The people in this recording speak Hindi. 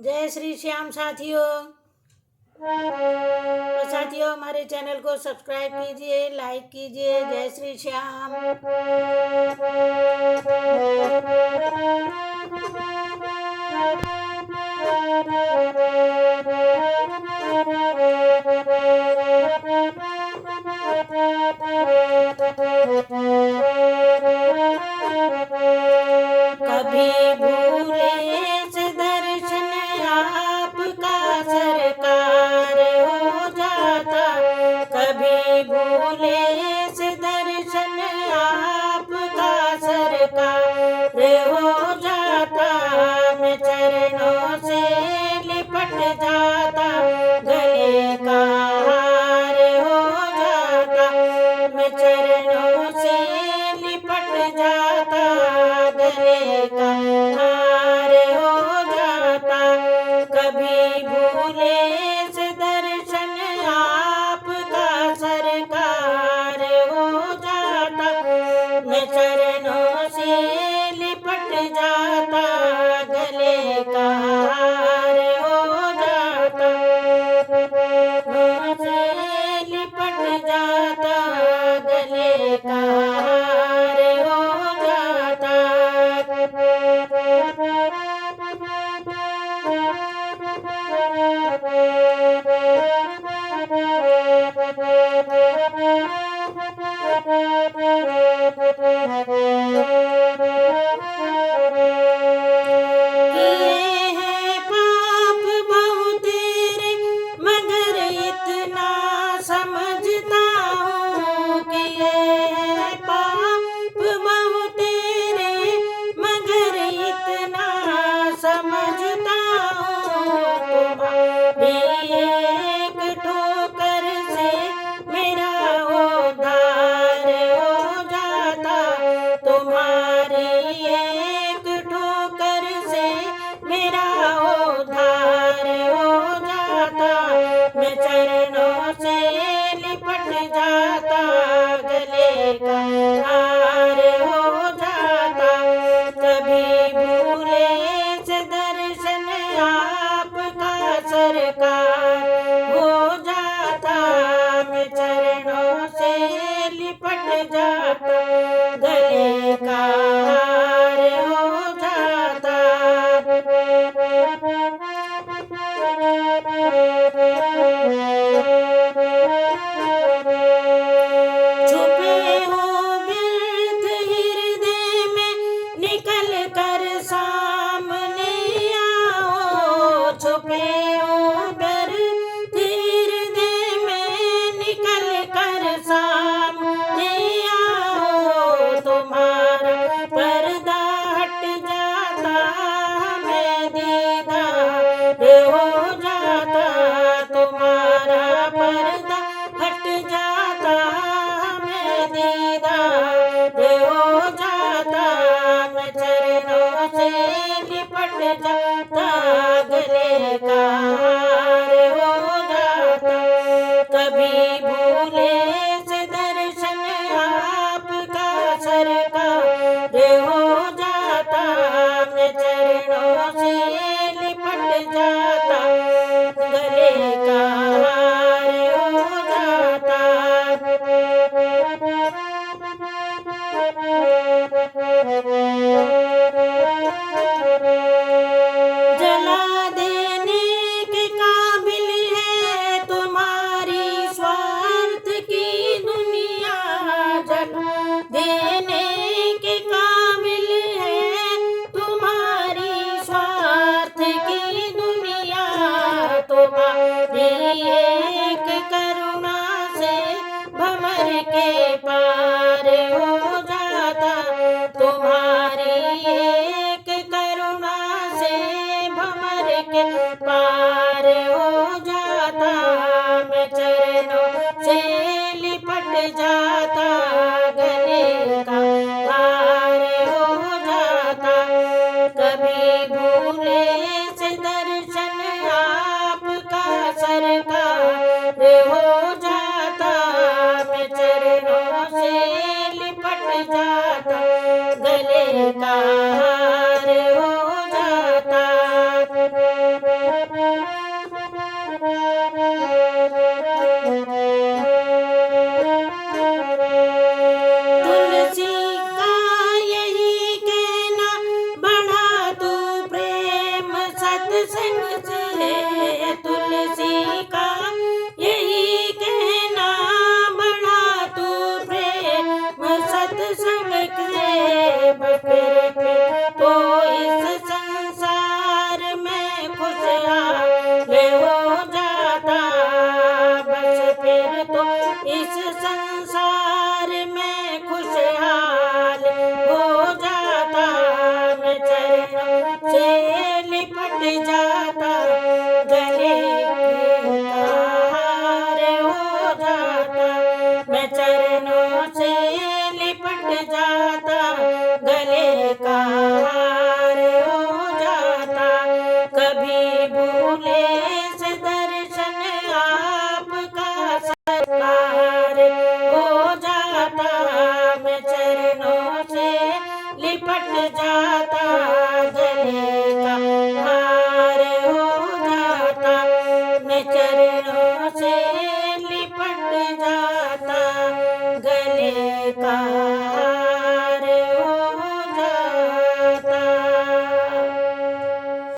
जय श्री श्याम साथियों। तो साथियों, हमारे चैनल को सब्सक्राइब कीजिए, लाइक कीजिए। जय श्री श्याम। कभी भूले से दर्शन आपका सरकार हो जाता, कभी भूले से दर्शन आपका सरकार हो जाता। मैं चरणों से लिपट जाता, गले का हार हो जाता। मैं चरणों से लिपट जाता, गले का हार हो जाता। कभी भूले से दर्शन आपका सरकार हो जाता। मैं चरणों से लिपट जाता, गले का हार हो जाता। से लिपट जाता, गले का हार हो जाता। किए हैं पाप बहुत तेरे, मगर इतना समझता हूँ। किए हैं पाप बहुत तेरे, मगर इतना समझता हूँ। तुम्हारी एक ठोकर से मेरा उद्धार हो जाता। तुम्हारी एक ठोकर से मेरा उद्धार हो जाता। मैं चरणों से लिपट जाता, गले का हार हो जाता। कभी भूले से दर्शन आपका सरकार हो जाता। मैं चरणों से लिपट जाता, गले का हार हो जाता। छुपे हो व्यर्थ हृदय में, निकल कर सामने आओ। छुपे हो व्यर्थ हृदय में, निकल कर सामने आओ। तुम्हारा पर्दा हट जाता, हमें दीदार हो जाता। तुम्हारा पर्दा हट जाता, हमें दीदार हो जाता। मैं चरणों से लिपट जाता, गले का हार हो जाता। कभी भूले से दर्शन आपका सरकार हो जाता। मैं चरणों से लिपट जाता, गले का हार हो जाता। जला देने के काबिल है तुम्हारी स्वार्थ की दुनिया। जला देने के काबिल है तुम्हारी स्वार्थ की दुनिया। तुम्हारी एक करुणा से भंवर के पार हो जाता। तुम्हारी एक करुणा से भंवर के पार हो जाता। मैं चरणों से लिपट जाता, गले का हार हो जाता। कभी भूले से दर्शन आपका सरकार हो जाता। मैं चरणों से लिपट जाता, गले का